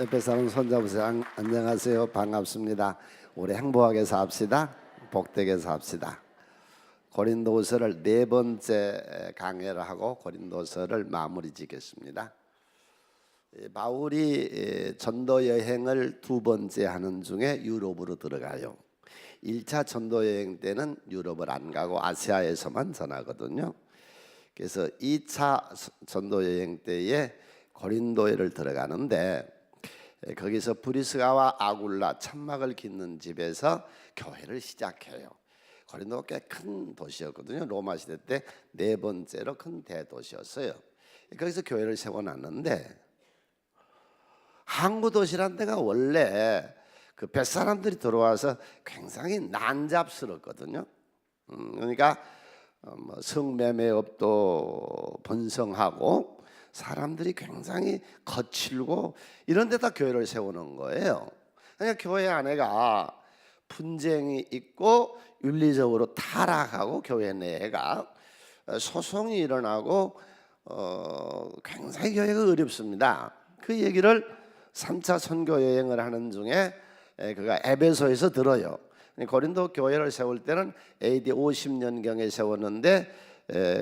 옆에 사는 손잡으세요. 안녕하세요. 반갑습니다. 올해 행복하게 삽시다. 복되게 삽시다. 고린도서를 네 번째 강해를 하고 고린도서를 마무리 짓겠습니다. 바울이 전도 여행을 두 번째 하는 중에 유럽으로 들어가요. 1차 전도 여행 때는 유럽을 안 가고 아시아에서만 전하거든요. 그래서 2차 전도 여행 때에 고린도에를 들어가는데 거기서 브리스가와 아굴라 천막을 깃는 집에서 교회를 시작해요. 고린도가 꽤 큰 도시였거든요. 로마 시대 때 네 번째로 큰 대도시였어요. 거기서 교회를 세워놨는데 항구 도시란 데가 원래 그 뱃사람들이 들어와서 굉장히 난잡스럽거든요. 그러니까 성매매업도 번성하고 사람들이 굉장히 거칠고 이런 데다 교회를 세우는 거예요. 그러니까 교회 안에가 분쟁이 있고 윤리적으로 타락하고 교회 내가 소송이 일어나고 굉장히 교회가 어렵습니다. 그 얘기를 3차 선교 여행을 하는 중에 그가 에베소에서 들어요. 고린도 교회를 세울 때는 AD 50년경에 세웠는데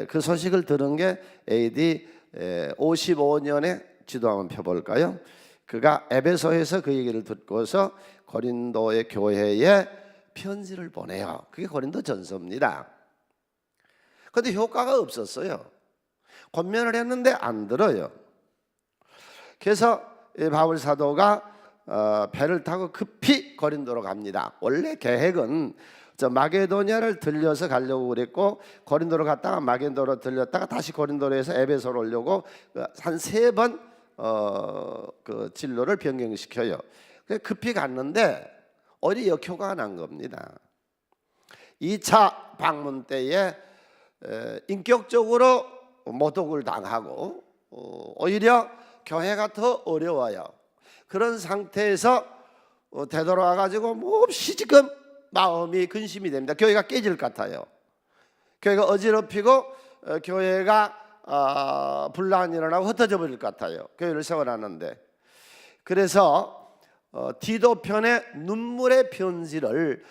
그 소식을 들은 게 AD 55년에 지도 한번 펴볼까요? 그가 에베소에서 그 얘기를 듣고서 고린도의 교회에 편지를 보내요. 그게 고린도 전서입니다. 그런데 효과가 없었어요. 권면을 했는데 안 들어요. 그래서 바울 사도가 배를 타고 급히 고린도로 갑니다. 원래 계획은 마게도냐를 들려서 가려고 그랬고 고린도로 갔다가 마게도로 들렸다가 다시 고린도로 해서 에베소로 오려고 한 3번 그 진로를 변경시켜요. 급히 갔는데 어디 역효과가 난 겁니다. 2차 방문 때에 인격적으로 모독을 당하고 오히려 교회가 더 어려워요. 그런 상태에서 되돌아와가지고 몹시 지금 마음이 근심이 됩니다. 교회가 깨질 것 같아요. 교회가 어지럽히고 교회가 분란이 일어나고 흩어져 버릴 것 같아요. 교회를 세워놨는데. 그래서 디도편의 눈물의 편지를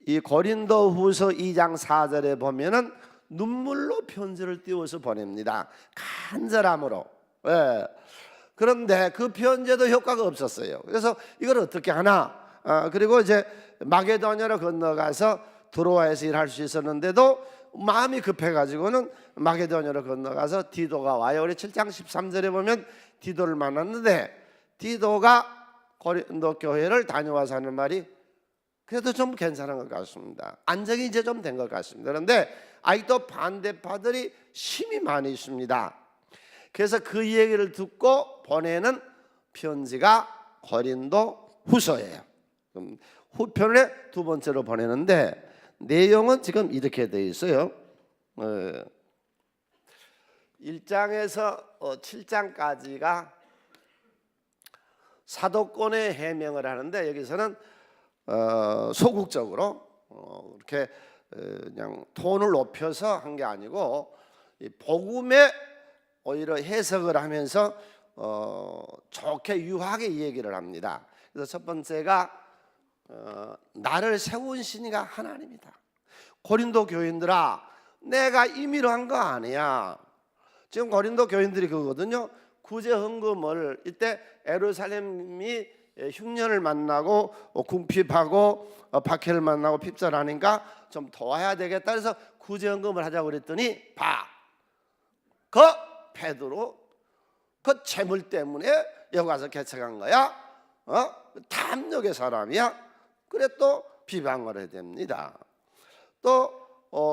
이 고린도후서 2장 4절에 보면은 눈물로 편지를 띄워서 보냅니다. 간절함으로. 예. 그런데 그 편지도 효과가 없었어요. 그래서 이걸 어떻게 하나? 그리고 이제 마게도냐로 건너가서 드로아에서 일할 수 있었는데도 마음이 급해가지고는 마게도냐로 건너가서 디도가 와요. 우리 7장 13절에 보면 디도를 만났는데 디도가 고린도 교회를 다녀와서 하는 말이 그래도 좀 괜찮은 것 같습니다. 안정이 이제 좀 된 것 같습니다. 그런데 아직도 반대파들이 심히 많이 있습니다. 그래서 그 얘기를 듣고 보내는 편지가 고린도 후서예요. 후편에 두 번째로 보내는데 내용은 지금 이렇게 되어 있어요. 1장에서 7장까지가 사도권의 해명을 하는데 여기서는 소극적으로 이렇게 그냥 톤을 높여서 한 게 아니고 복음의 오히려 해석을 하면서 좋게 유하게 이 얘기를 합니다. 그래서 첫 번째가 나를 세운 신이가 하나님이다. 고린도 교인들아, 내가 임의로 한 거 아니야. 지금 고린도 교인들이 그거거든요. 구제 헌금을 이때 예루살렘이 흉년을 만나고 궁핍하고 박해를 만나고 핍절하니까 좀 도와야 되겠다. 그래서 구제 헌금을 하자고 그랬더니 그 베드로 그 재물 때문에 여기 와서 개척한 거야. 탐욕의 사람이야. 그래 또 비방을 해야 됩니다. 또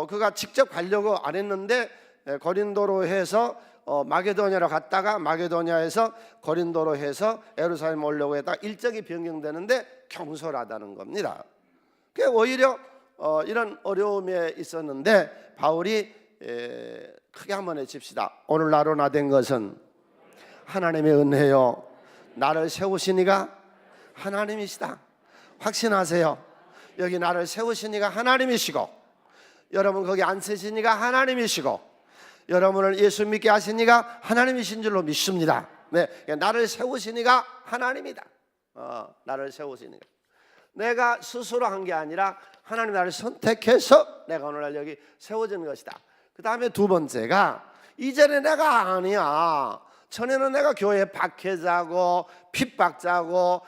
그가 직접 가려고 안 했는데 고린도로 해서 마게도냐로 갔다가 마게도냐에서 고린도로 해서 예루살렘 오려고 했다가 일정이 변경되는데 경솔하다는 겁니다. 그 오히려 이런 어려움에 있었는데 바울이 크게 한번 외칩시다. 오늘 나로 나된 것은 하나님의 은혜요. 나를 세우시니가 하나님이시다. 확신하세요. 여기 나를 세우시니가 하나님이시고 여러분 거기 앉으시니가 하나님이시고 여러분을 예수 믿게 하시니가 하나님이신 줄로 믿습니다. 네, 나를 세우시니가 하나님이다. 나를 세우시니가. 내가 스스로 한 게 아니라 하나님 나를 선택해서 내가 오늘날 여기 세워진 것이다. 그 다음에 두 번째가 이전에 내가 아니야. 전에는 내가 교회 박해자고 핍박자고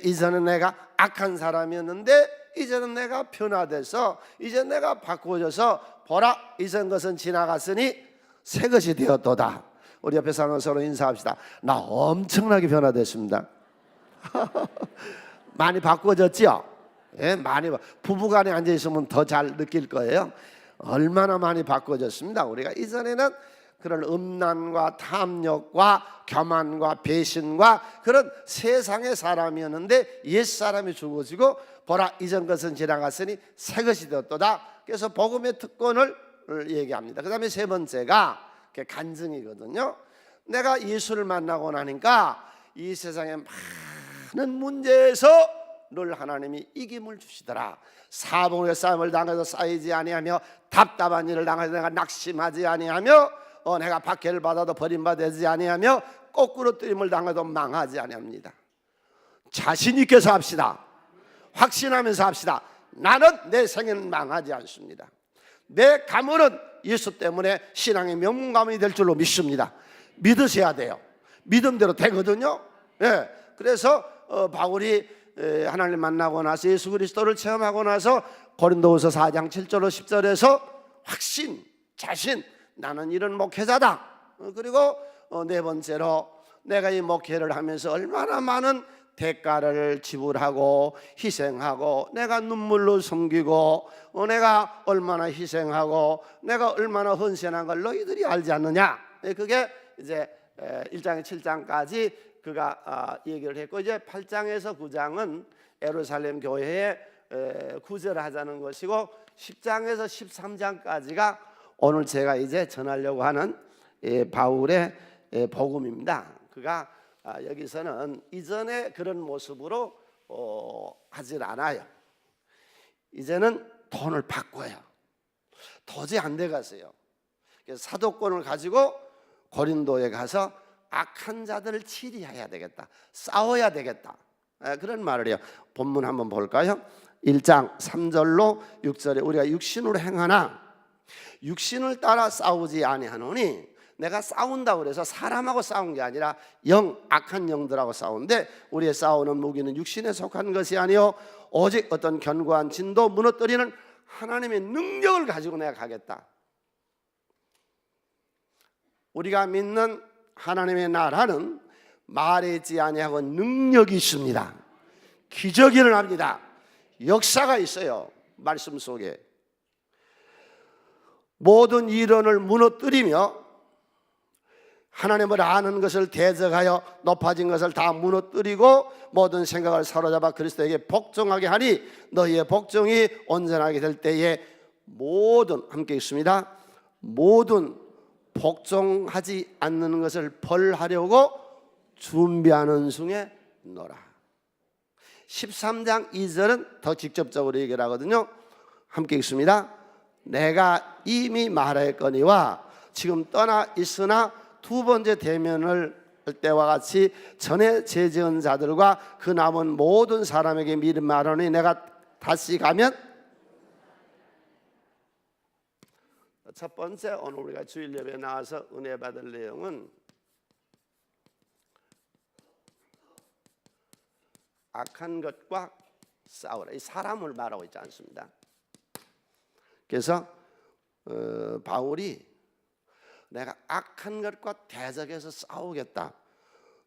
이전에 내가 악한 사람이었는데 이제는 내가 변화돼서 이제 내가 바꾸어져서 보라 이전 것은 지나갔으니 새 것이 되었도다. 우리 옆에 사람 서로 인사합시다. 나 엄청나게 변화됐습니다. 많이 바꾸어졌죠? 예, 많이. 부부간에 앉아 있으면 더 잘 느낄 거예요. 얼마나 많이 바꾸어졌습니다. 우리가 이전에는 그런 음란과 탐욕과 교만과 배신과 그런 세상의 사람이었는데 옛 사람이 죽어지고 보라 이전 것은 지나갔으니 새 것이 되었도다. 그래서 복음의 특권을 얘기합니다. 그 다음에 세 번째가 간증이거든요. 내가 예수를 만나고 나니까 이 세상의 많은 문제에서 늘 하나님이 이김을 주시더라. 사복의 싸움을 당해서 쌓이지 아니하며 답답한 일을 당해서 내가 낙심하지 아니하며 내가 박해를 받아도 버림받지 아니하며 거꾸로 뜨림을 당해도 망하지 아니합니다. 자신 있게 삽시다. 확신하면서 합시다. 나는 내 생애는 망하지 않습니다. 내 가문은 예수 때문에 신앙의 명문가문이 될 줄로 믿습니다. 믿으셔야 돼요. 믿음대로 되거든요. 예. 그래서 바울이 하나님 만나고 나서 예수 그리스도를 체험하고 나서 고린도후서 4장 7절로 10절에서 확신, 자신, 나는 이런 목회자다. 그리고 네 번째로 내가 이 목회를 하면서 얼마나 많은 대가를 지불하고 희생하고 내가 눈물로 섬기고 내가 얼마나 희생하고 내가 얼마나 헌신한 걸 너희들이 알지 않느냐. 그게 이제 1장에 7장까지 그가 얘기를 했고 이제 8장에서 9장은 예루살렘 교회에 구절하자는 것이고 10장에서 13장까지가 오늘 제가 이제 전하려고 하는 바울의 복음입니다. 그가 여기서는 이전에 그런 모습으로 하질 않아요. 이제는 돈을 바꿔요. 도저히 안 돼가서요. 그래서 사도권을 가지고 고린도에 가서 악한 자들을 치리해야 되겠다. 싸워야 되겠다. 그런 말을 해요. 본문 한번 볼까요? 1장 3절로 6절에 우리가 육신으로 행하나 육신을 따라 싸우지 아니하노니 내가 싸운다고 그래서 사람하고 싸운 게 아니라 악한 영들하고 싸우는데 우리의 싸우는 무기는 육신에 속한 것이 아니요 오직 어떤 견고한 진도 무너뜨리는 하나님의 능력을 가지고 내가 가겠다. 우리가 믿는 하나님의 나라는 말에 있지 아니하고 능력이 있습니다. 기적이 일어납니다. 역사가 있어요. 말씀 속에 모든 이론을 무너뜨리며 하나님을 아는 것을 대적하여 높아진 것을 다 무너뜨리고 모든 생각을 사로잡아 그리스도에게 복종하게 하니 너희의 복종이 온전하게 될 때에 모든 함께 있습니다. 모든 복종하지 않는 것을 벌하려고 준비하는 중에 노라. 13장 2절은 더 직접적으로 얘기를 하거든요. 함께 있습니다. 내가 이미 말했거니와 지금 떠나 있으나 두 번째 대면을 할 때와 같이 전에 제지은 자들과 그 남은 모든 사람에게 미리 말하니 내가 다시 가면 첫 번째 오늘 우리가 주일 예배에 나와서 은혜 받을 내용은 악한 것과 싸우라. 이 사람을 말하고 있지 않습니다. 그래서 바울이 내가 악한 것과 대적해서 싸우겠다.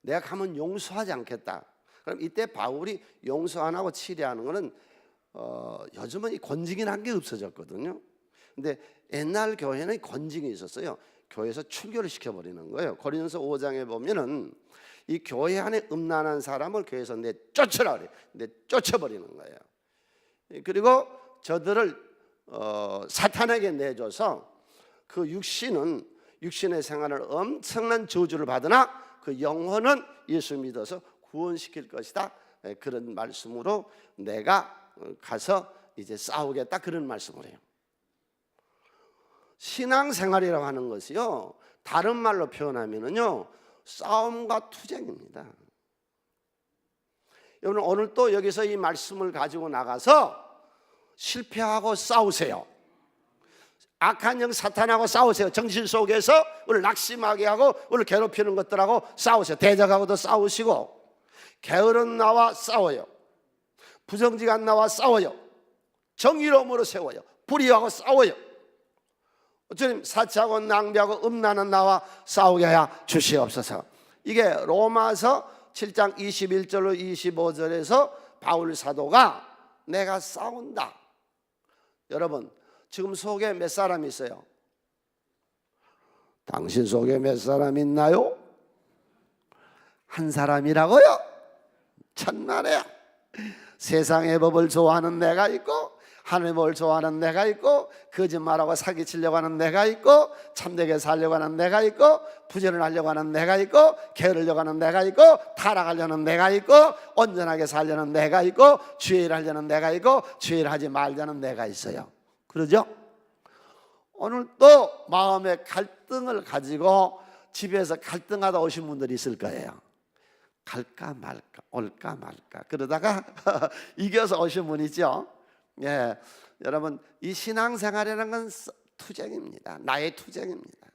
내가 가면 용서하지 않겠다. 그럼 이때 바울이 용서 안 하고 치리하는 것은 요즘은 이 권징이라는 게 없어졌거든요. 근데 옛날 교회는 권징이 있었어요. 교회에서 출교를 시켜버리는 거예요. 고린도서 5장에 보면은 이 교회 안에 음란한 사람을 교회에서 내쫓으라 그래요. 내쫓아버리는 거예요. 그리고 저들을 사탄에게 내줘서 그 육신의 생활을 엄청난 저주를 받으나 그 영혼은 예수 믿어서 구원시킬 것이다. 그런 말씀으로 내가 가서 이제 싸우겠다 그런 말씀을 해요. 신앙생활이라고 하는 것이요 다른 말로 표현하면은요 싸움과 투쟁입니다. 여러분 오늘 또 여기서 이 말씀을 가지고 나가서 실패하고 싸우세요. 악한 영 사탄하고 싸우세요. 정신 속에서 우리를 낙심하게 하고 우리를 괴롭히는 것들하고 싸우세요. 대적하고도 싸우시고, 게으른 나와 싸워요. 부정직한 나와 싸워요. 정의로움으로 세워요. 불의하고 싸워요. 주님, 사치하고 낭비하고 음란한 나와 싸우게 하여 주시옵소서. 이게 로마서 7장 21절로 25절에서 바울 사도가 내가 싸운다. 여러분 지금 속에 몇 사람 있어요? 당신 속에 몇 사람 있나요? 한 사람이라고요? 천만에요. 세상의 법을 좋아하는 내가 있고, 하늘의 법을 좋아하는 내가 있고, 거짓말하고 사기치려고 하는 내가 있고, 참되게 살려고 하는 내가 있고, 부전을 하려고 하는 내가 있고, 게으르려고 하는 내가 있고, 타락하려는 내가 있고, 온전하게 살려는 내가 있고, 주의를 하려는 내가 있고, 주의를 하지 말자는 내가 있어요. 그러죠? 오늘 또 마음의 갈등을 가지고 집에서 갈등하다 오신 분들이 있을 거예요. 갈까 말까, 올까 말까 그러다가 이겨서 오신 분 있죠? 예, 여러분 이 신앙생활이라는 건 투쟁입니다. 나의 투쟁입니다.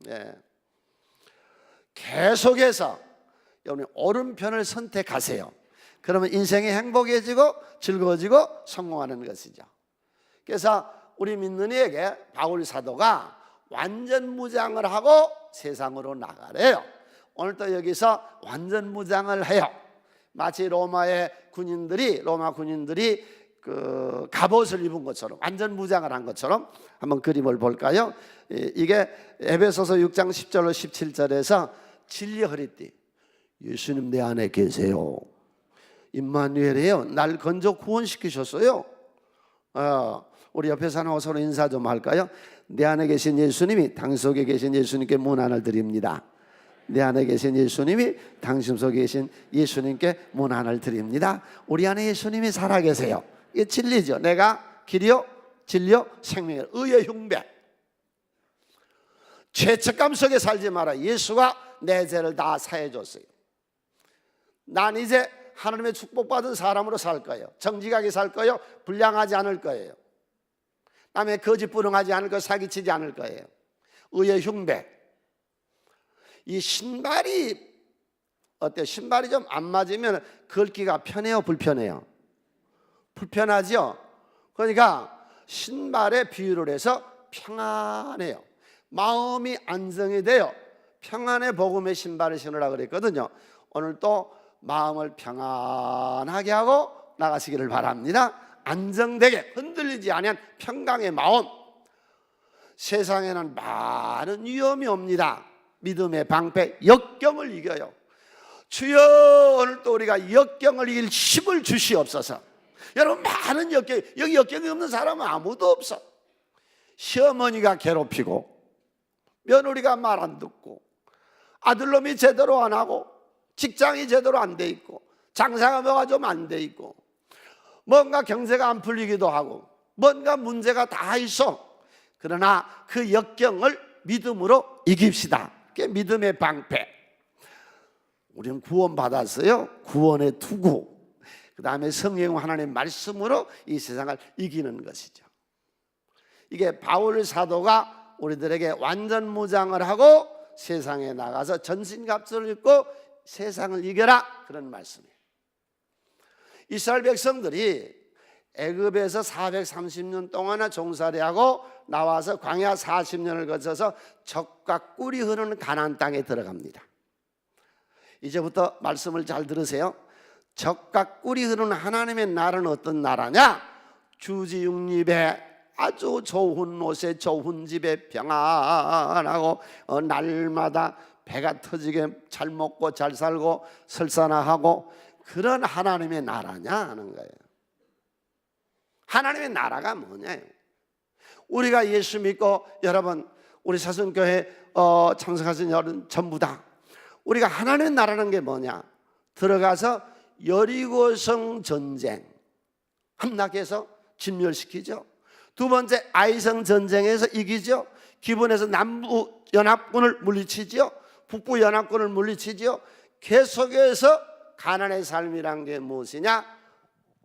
예, 계속해서 여러분 오른편을 선택하세요. 그러면 인생이 행복해지고 즐거워지고 성공하는 것이죠. 그래서 우리 믿는 이에게 바울 사도가 완전 무장을 하고 세상으로 나가래요. 오늘 또 여기서 완전 무장을 해요. 마치 로마 군인들이 그 갑옷을 입은 것처럼 완전 무장을 한 것처럼 한번 그림을 볼까요? 이게 에베소서 6장 10절로 17절에서 진리 허리띠, 예수님 내 안에 계세요. 임마누엘이에요. 날 건져 구원시키셨어요. 우리 옆에 사는 서로 인사 좀 할까요? 내 안에 계신 예수님이 당신 속에 계신 예수님께 문안을 드립니다. 내 안에 계신 예수님이 당신 속에 계신 예수님께 문안을 드립니다. 우리 안에 예수님이 살아계세요. 이게 진리죠. 내가 길이요 진리요 생명이요. 의의 흉배. 죄책감 속에 살지 마라. 예수가 내 죄를 다 사해 줬어요. 난 이제 하나님의 축복받은 사람으로 살 거예요. 정직하게 살 거예요. 불량하지 않을 거예요. 남의 거짓부렁하지 않을 거예요. 사기치지 않을 거예요. 의의 흉배. 이 신발이 어때요? 신발이 좀 안 맞으면 걷기가 편해요? 불편해요? 불편하죠? 그러니까 신발에 비유를 해서 평안해요. 마음이 안정이 돼요. 평안의 복음의 신발을 신으라고 그랬거든요. 오늘 또 마음을 평안하게 하고 나가시기를 바랍니다. 안정되게 흔들리지 않은 평강의 마음. 세상에는 많은 위험이 옵니다. 믿음의 방패 역경을 이겨요. 주여, 오늘 또 우리가 역경을 이길 힘을 주시옵소서. 여러분 많은 역경, 여기 역경이 없는 사람은 아무도 없어. 시어머니가 괴롭히고, 며느리가 말 안 듣고, 아들놈이 제대로 안 하고, 직장이 제대로 안 돼 있고, 장사가 뭐가 좀 안 돼 있고, 뭔가 경제가 안 풀리기도 하고, 뭔가 문제가 다 있어. 그러나 그 역경을 믿음으로 이깁시다. 그게 믿음의 방패. 우리는 구원 받았어요. 구원의 투구. 그 다음에 성령 하나님의 말씀으로 이 세상을 이기는 것이죠. 이게 바울 사도가 우리들에게 완전 무장을 하고 세상에 나가서 전신갑주를 입고 세상을 이겨라, 그런 말씀이에요. 이스라엘 백성들이 애굽에서 430년 동안이나 종살이하고 나와서 광야 40년을 거쳐서 적과 꿀이 흐르는 가나안 땅에 들어갑니다. 이제부터 말씀을 잘 들으세요. 적과 꿀이 흐르는 하나님의 나라는 어떤 나라냐? 주지육립에 아주 좋은 옷에 좋은 집에 평안하고 날마다 배가 터지게 잘 먹고 잘 살고 설사나하고 그런 하나님의 나라냐 하는 거예요. 하나님의 나라가 뭐냐요? 우리가 예수 믿고 여러분 우리 사순교회 참석하신 여러분 전부 다 우리가 하나님의 나라는 게 뭐냐? 들어가서 여리고성 전쟁 함락해서 진멸시키죠. 두 번째 아이성 전쟁에서 이기죠. 기본에서 남부 연합군을 물리치죠. 북부 연합군을 물리치지요. 계속해서 가나안의 삶이란 게 무엇이냐?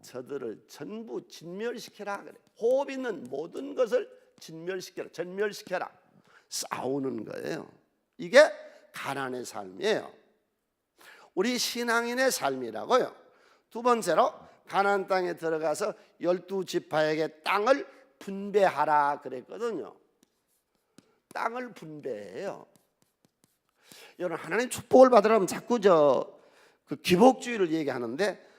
저들을 전부 진멸시켜라 그래. 호흡 있는 모든 것을 진멸시켜라, 전멸시켜라. 싸우는 거예요. 이게 가나안의 삶이에요. 우리 신앙인의 삶이라고요. 두 번째로 가나안 땅에 들어가서 12지파에게 땅을 분배하라 그랬거든요. 땅을 분배해요. 여러분, 하나님 축복을 받으려면 자꾸 그 기복주의를 얘기하는데,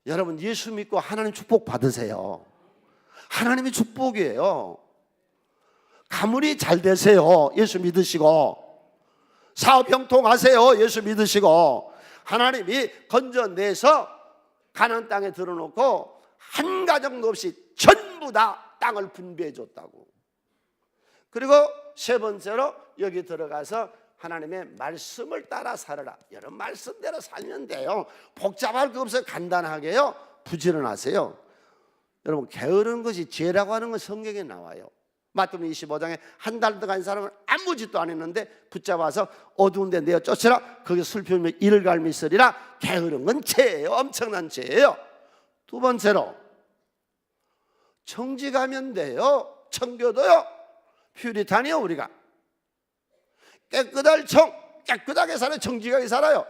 여러분 예수 믿고 하나님 축복 받으세요. 하나님이 축복이에요. 가문이 잘 되세요. 예수 믿으시고, 사업 형통하세요. 예수 믿으시고, 하나님이 건져내서 가나안 땅에 들어놓고 한 가정도 없이 전부 다 땅을 분배해 줬다고. 그리고 세 번째로 여기 들어가서 하나님의 말씀을 따라 살아라. 여러분 말씀대로 살면 돼요. 복잡할 거 없어요. 간단하게요. 부지런하세요. 여러분 게으른 것이 죄라고 하는 건 성경에 나와요. 마태복음 25장에 한 달 들어간 사람은 아무 짓도 안 했는데 붙잡아서 어두운 데 내어 쫓으라. 거기서 슬피우며 이를 갈미 있으리라. 게으른 건 죄예요. 엄청난 죄예요. 두 번째로 청지 가면 돼요. 청교도요. 퓨리탄이요. 우리가 깨끗하게 살아요. 정직하게 살아요.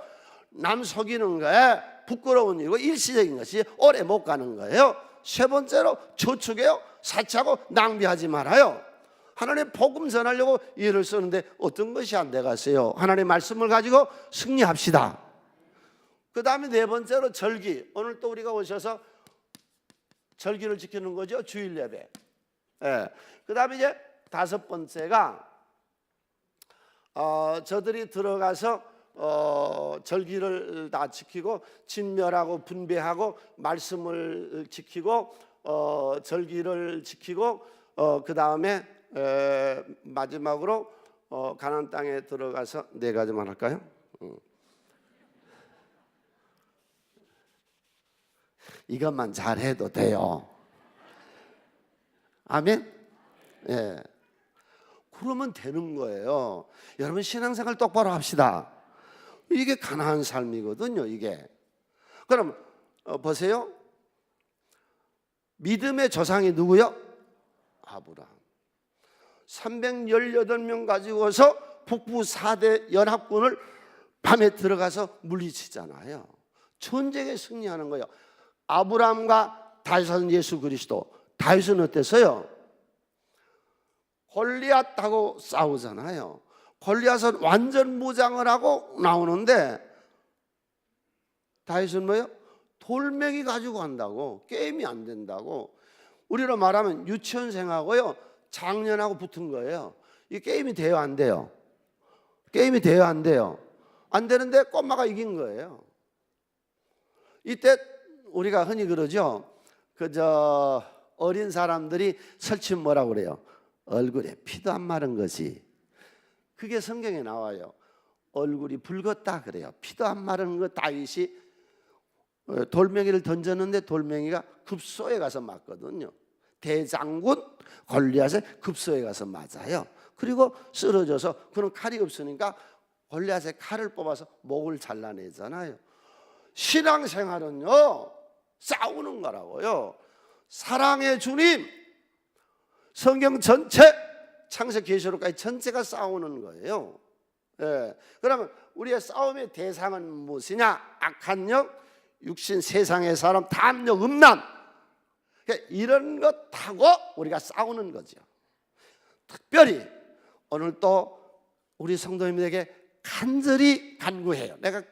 남 속이는 거에 부끄러운 일이고 일시적인 것이 오래 못 가는 거예요. 세 번째로 저축해요. 사치하고 낭비하지 말아요. 하나님 복음 전하려고 일을 쓰는데 어떤 것이 안 돼가세요? 하나님의 말씀을 가지고 승리합시다. 그 다음에 네 번째로 절기. 오늘 또 우리가 오셔서 절기를 지키는 거죠. 주일 예배. 그 다음에 이제 다섯 번째가 저들이 들어가서 절기를 다 지키고 진멸하고 분배하고 말씀을 지키고 절기를 지키고 그 다음에 마지막으로 가나안 땅에 들어가서 네 가지만 할까요? 이것만 잘해도 돼요. 아멘. 예. 그러면 되는 거예요. 여러분 신앙생활 똑바로 합시다. 이게 가나안 삶이거든요. 이게. 그럼 보세요. 믿음의 조상이 누구요? 아브라함. 318명 가지고서 북부 4대 연합군을 밤에 들어가서 물리치잖아요. 전쟁에 승리하는 거예요. 아브라함과 다윗은 예수 그리스도. 다윗은 어땠어요? 골리앗하고 싸우잖아요. 골리앗은 완전 무장을 하고 나오는데 다윗은 뭐예요? 돌멩이 가지고 간다고. 게임이 안 된다고. 우리로 말하면 유치원생하고요 작년하고 붙은 거예요. 이 게임이 돼요 안 돼요? 게임이 돼요 안 돼요? 안 되는데 꼬마가 이긴 거예요. 이때 우리가 흔히 그러죠. 어린 사람들이 설치 뭐라고 그래요? 얼굴에 피도 안 마른 거지. 그게 성경에 나와요. 얼굴이 붉었다 그래요. 피도 안 마른 거. 다윗이 돌멩이를 던졌는데 돌멩이가 급소에 가서 맞거든요. 대장군 골리앗의 급소에 가서 맞아요. 그리고 쓰러져서 그런 칼이 없으니까 골리앗의 칼을 뽑아서 목을 잘라내잖아요. 신앙생활은요 싸우는 거라고요. 사랑의 주님, 성경 전체 창세기 계시록까지 전체가 싸우는 거예요. 예. 그러면 우리의 싸움의 대상은 무엇이냐? 악한 영, 육신, 세상의 사람, 탐욕, 음란. 이런 것하고 우리가 싸우는 거죠. 특별히 오늘 또 우리 성도님들에게 간절히 간구해요. 내가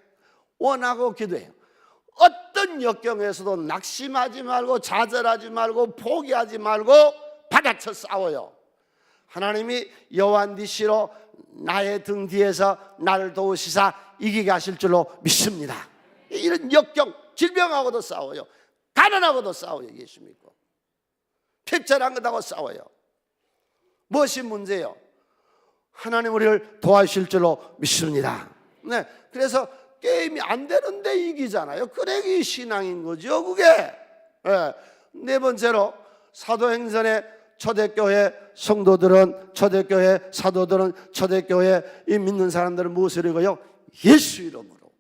원하고 기도해요. 어떤 역경에서도 낙심하지 말고 좌절하지 말고 포기하지 말고 받아쳐 싸워요. 하나님이 여호와 니시로 나의 등 뒤에서 나를 도우시사 이기게 하실 줄로 믿습니다. 이런 역경, 질병하고도 싸워요. 가난하고도 싸워요. 예수 믿고 핍절한 것하고 싸워요. 무엇이 문제예요? 하나님 우리를 도와주실 줄로 믿습니다. 네, 그래서 게임이 안 되는데 이기잖아요. 그래 이 신앙인 거죠 그게. 네 번째로 사도행전에 초대교회 성도들은, 초대교회 사도들은, 초대교회 이 믿는 사람들은 무엇을 읽어요? 예수 이름으로.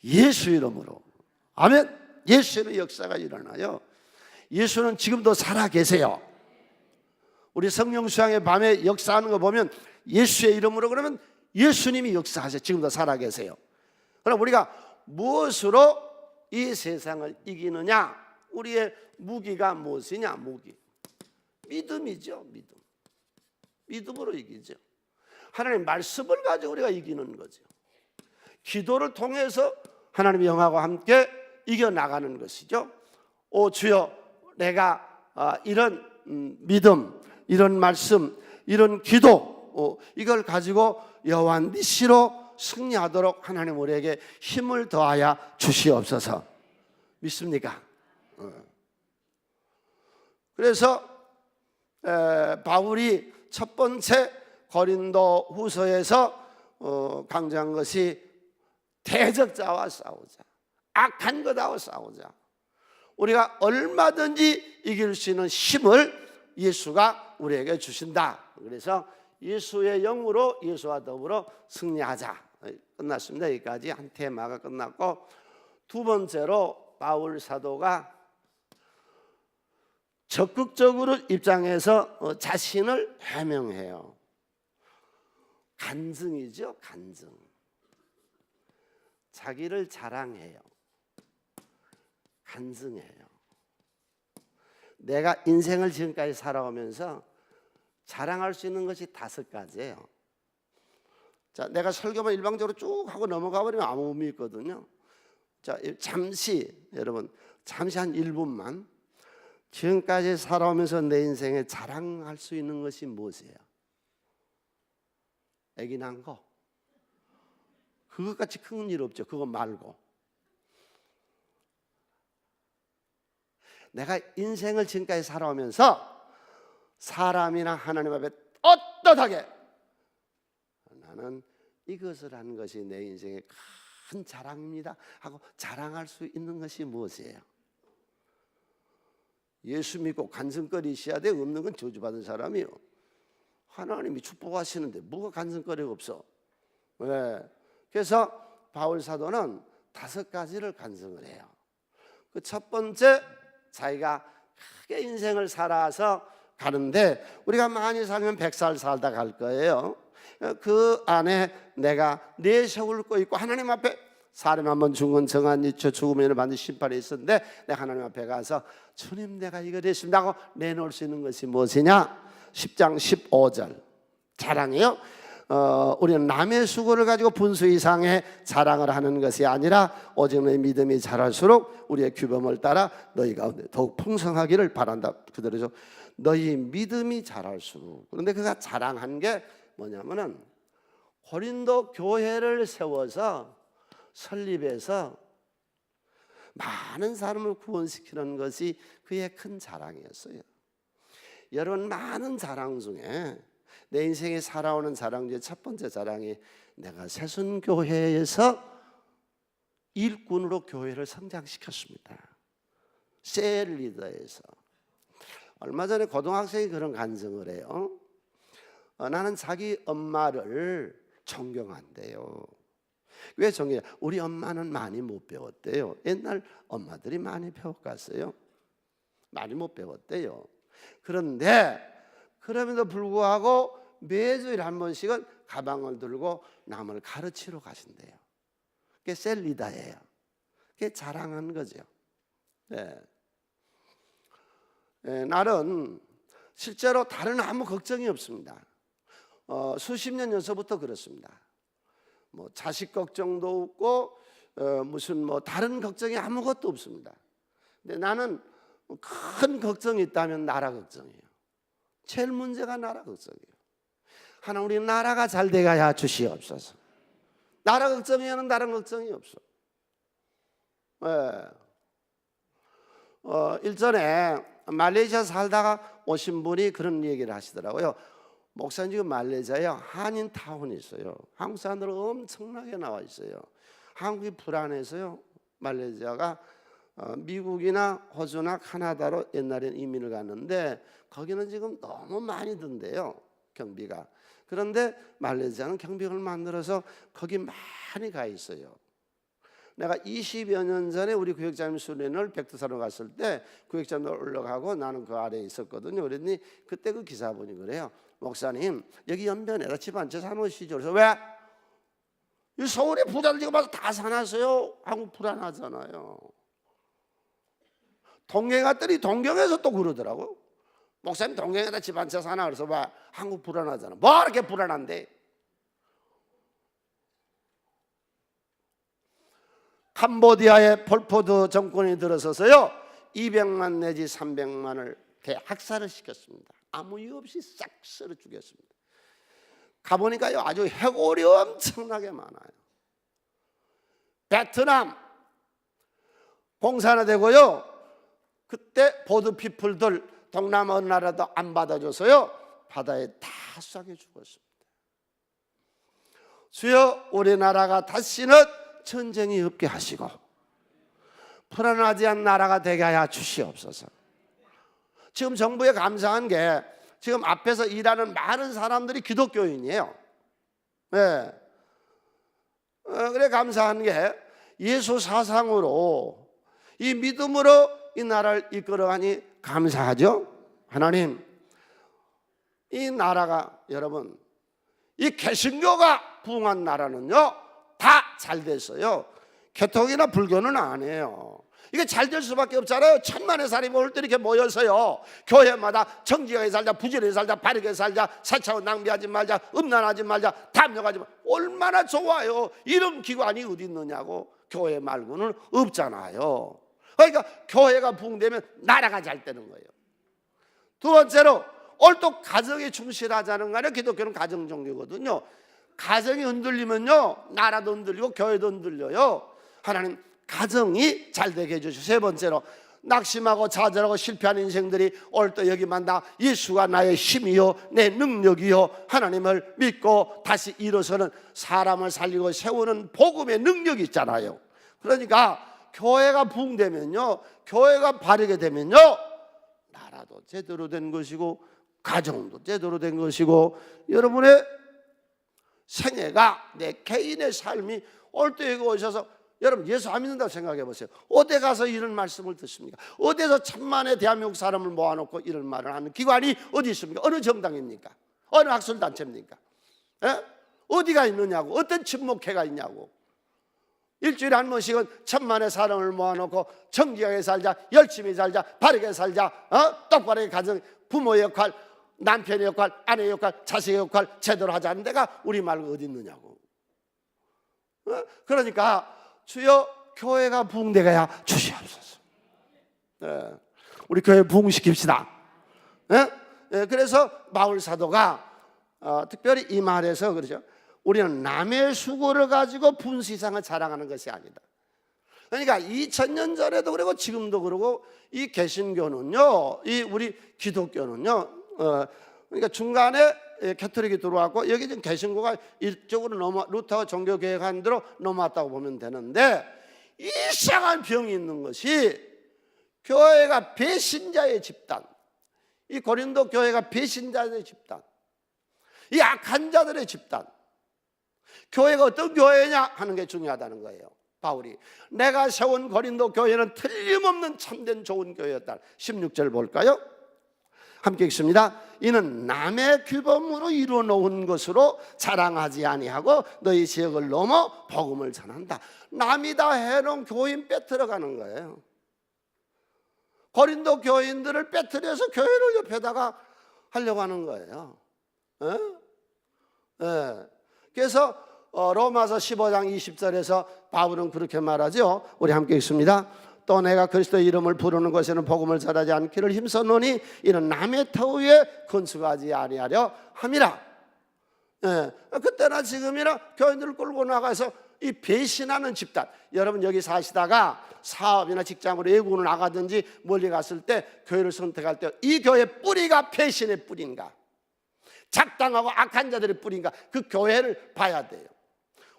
예수 이름으로. 아멘. 예수의 역사가 일어나요. 예수는 지금도 살아 계세요. 우리 성령 수양의 밤에 역사하는 거 보면 예수의 이름으로 그러면 예수님이 역사하세요. 지금도 살아 계세요. 그럼 우리가 무엇으로 이 세상을 이기느냐? 우리의 무기가 무엇이냐? 무기. 믿음이죠. 믿음. 믿음으로 이기죠. 하나님 말씀을 가지고 우리가 이기는 거죠. 기도를 통해서 하나님의 영하고 함께 이겨나가는 것이죠. 오 주여, 내가 이런 믿음, 이런 말씀, 이런 기도, 이걸 가지고 여호와 니시로 승리하도록 하나님 우리에게 힘을 더하여 주시옵소서. 믿습니까? 그래서 바울이 첫 번째 고린도 후서에서 강조한 것이 대적자와 싸우자, 악한 것하고 싸우자. 우리가 얼마든지 이길 수 있는 힘을 예수가 우리에게 주신다. 그래서 예수의 영으로 예수와 더불어 승리하자. 끝났습니다. 여기까지 한 테마가 끝났고, 두 번째로 바울 사도가 적극적으로 입장해서 자신을 해명해요. 간증이죠. 간증. 자기를 자랑해요. 간증해요. 내가 인생을 지금까지 살아오면서 자랑할 수 있는 것이 5가지예요. 자, 내가 설교만 일방적으로 쭉 하고 넘어가 버리면 아무 의미 있거든요. 자, 잠시 여러분, 잠시 한 1분만 지금까지 살아오면서 내 인생에 자랑할 수 있는 것이 무엇이에요? 아기 낳은 거. 그것같이 큰 일 없죠. 그거 말고. 내가 인생을 지금까지 살아오면서 사람이나 하나님 앞에 떳떳하게 나는 이것을 한 것이 내 인생의 큰 자랑입니다 하고 자랑할 수 있는 것이 무엇이에요? 예수 믿고 간증거리셔야 돼. 없는 건 저주받은 사람이요. 하나님이 축복하시는데 뭐가 간증거리가 없어? 왜? 그래서 바울 사도는 5가지를 간증을 해요. 그 첫 번째, 자기가 크게 인생을 살아서 가는데, 우리가 많이 살면 100살 살다 갈 거예요. 그 안에 내가 내 세월 거 있고 하나님 앞에 사람 한번 죽은 정한 이처 죽으면 반드시 심판이 있었는데, 내가 하나님 앞에 가서 주님 내가 이거 됐습니다 하고 내놓을 수 있는 것이 무엇이냐? 10장 15절 자랑이요. 우리는 남의 수고를 가지고 분수 이상의 자랑을 하는 것이 아니라 오직 너희 믿음이 자랄수록 우리의 규범을 따라 너희 가운데 더욱 풍성하기를 바란다. 그대로죠. 너희 믿음이 자랄수록. 그런데 그가 자랑한 게 뭐냐면은 고린도 교회를 세워서 설립해서 많은 사람을 구원시키는 것이 그의 큰 자랑이었어요. 여러분, 많은 자랑 중에 내 인생에 살아오는 자랑 중에 첫 번째 자랑이 내가 새순교회에서 일꾼으로 교회를 성장시켰습니다. 셀 리더에서. 얼마 전에 고등학생이 그런 간증을 해요. 나는 자기 엄마를 존경한대요. 왜 존경해요? 우리 엄마는 많이 못 배웠대요. 옛날 엄마들이 많이 배워갔어요. 많이 못 배웠대요. 그런데 그럼에도 불구하고 매주일에 한 번씩은 가방을 들고 남을 가르치러 가신대요. 그게 셀리다예요. 그게 자랑한 거죠. 네. 나는 실제로 다른 아무 걱정이 없습니다. 수십 년 전서부터 그렇습니다. 뭐 자식 걱정도 없고 무슨 뭐 다른 걱정이 아무것도 없습니다. 근데 나는 큰 걱정이 있다면 나라 걱정이에요. 제일 문제가 나라 걱정이에요. 하나님, 우리 나라가 잘 돼가야 주시옵소서. 나라 걱정이야는 다른 걱정이 없어. 일전에 말레이시아 살다가 오신 분이 그런 얘기를 하시더라고요. 목사님, 지금 말레이시아에 한인타운이 있어요. 한국 사람들 엄청나게 나와 있어요. 한국이 불안해서요. 말레이시아가 미국이나 호주나 카나다로 옛날에는 이민을 갔는데 거기는 지금 너무 많이 든대요, 경비가. 그런데 말레이시아는 경비를 만들어서 거기 많이 가 있어요. 내가 20여 년 전에 우리 구역장님 수련을 백두산으로 갔을 때 구역장님 올라가고 나는 그 아래에 있었거든요. 그랬더니 그때 그 기사분이 그래요. 목사님, 여기 연변에다 집 한 채 사놓으시죠. 그래서 왜? 이 서울에 부자들 지금 와서 다 사놨어요. 하고 불안하잖아요. 동경 갔더니 동경에서 또 그러더라고. 목사님 동경에다 집 한 채 사나? 그래서 봐, 한국 불안하잖아. 뭐 이렇게 불안한데? 캄보디아에 폴포트 정권이 들어서서요 200만 내지 300만을 학살을 시켰습니다. 아무 이유 없이 싹 쓸어 죽였습니다. 가보니까요 아주 해골이 엄청나게 많아요. 베트남 공산화되고요 그때 보드피플들 동남아 어느 나라도 안 받아줘서요 바다에 다 싹이 죽었습니다. 주여, 우리나라가 다시는 전쟁이 없게 하시고 불안하지 않은 나라가 되게 하여 주시옵소서. 지금 정부에 감사한 게 지금 앞에서 일하는 많은 사람들이 기독교인이에요. 네. 그래 감사한 게 예수 사상으로 이 믿음으로 이 나라를 이끌어가니 감사하죠. 하나님, 이 나라가 여러분 이 개신교가 부흥한 나라는요 다 잘 됐어요. 개통이나 불교는 안 해요. 이게 잘 될 수밖에 없잖아요. 천만의 사람이 올 때 이렇게 모여서요 교회마다 정직하게 살자, 부지런히 살자, 바르게 살자, 사차원 낭비하지 말자, 음란하지 말자, 탐욕하지 말자. 얼마나 좋아요. 이런 기관이 어디 있느냐고. 교회 말고는 없잖아요. 그러니까 교회가 부흥되면 나라가 잘 되는 거예요. 두 번째로 올또 가정에 충실하자는 거 아니에요. 기독교는 가정 종교거든요. 가정이 흔들리면요 나라도 흔들리고 교회도 흔들려요. 하나님 가정이 잘 되게 해주시고, 세 번째로 낙심하고 좌절하고 실패한 인생들이 올또 여기만 다 예수가 나의 힘이요 내 능력이요 하나님을 믿고 다시 일어서는 사람을 살리고 세우는 복음의 능력이 있잖아요. 그러니까 교회가 부흥되면요 교회가 바르게 되면요 나라도 제대로 된 것이고 가정도 제대로 된 것이고 여러분의 생애가 내 개인의 삶이 올 때 여기 오셔서 여러분 예수 안 믿는다고 생각해 보세요. 어디 가서 이런 말씀을 듣습니까? 어디서 천만의 대한민국 사람을 모아놓고 이런 말을 하는 기관이 어디 있습니까? 어느 정당입니까? 어느 학술단체입니까? 에? 어디가 있느냐고. 어떤 친목회가 있냐고. 일주일에 한 번씩은 천만의 사람을 모아놓고 정직하게 살자, 열심히 살자, 바르게 살자, 똑바르게 가정, 부모의 역할, 남편의 역할, 아내의 역할, 자식의 역할 제대로 하자는 데가 우리 말고 어디 있느냐고. 그러니까 주여 교회가 부흥되게 하여 주시옵소서. 우리 교회 부흥시킵시다. 그래서 바울 사도가 특별히 이 말에서 그러죠. 우리는 남의 수고를 가지고 분수이상을 자랑하는 것이 아니다. 그러니까 2000년 전에도 그러고 지금도 그러고 이 개신교는요, 이 우리 기독교는요, 그러니까 중간에 캐톨릭이 들어왔고 여기 지금 개신교가 이쪽으로 루터 종교 계획한 대로 넘어왔다고 보면 되는데, 이상한 병이 있는 것이 교회가 배신자의 집단, 이 고린도 교회가 배신자의 집단, 이 악한 자들의 집단. 교회가 어떤 교회냐 하는 게 중요하다는 거예요. 바울이 내가 세운 고린도 교회는 틀림없는 참된 좋은 교회였다. 16절 볼까요? 함께 읽습니다. 이는 남의 규범으로 이루어 놓은 것으로 자랑하지 아니하고 너희 지역을 넘어 복음을 전한다. 남이 다 해놓은 교인 빼들어가는 거예요. 고린도 교인들을 빼뜨려서 교회를 옆에다가 하려고 하는 거예요. 그래서 로마서 15장 20절에서 바울은 그렇게 말하죠. 우리 함께 읽습니다. 또 내가 그리스도의 이름을 부르는 것에는 복음을 전하지 않기를 힘썼노니 이는 남의 터위에 건축하지 아니하려 함이라. 그때나 지금이나 교인들을 끌고 나가서 이 배신하는 집단, 여러분 여기 사시다가 사업이나 직장으로 외국으로 나가든지 멀리 갔을 때 교회를 선택할 때 이 교회 뿌리가 배신의 뿌리인가, 작당하고 악한 자들의 뿌리인가, 그 교회를 봐야 돼요.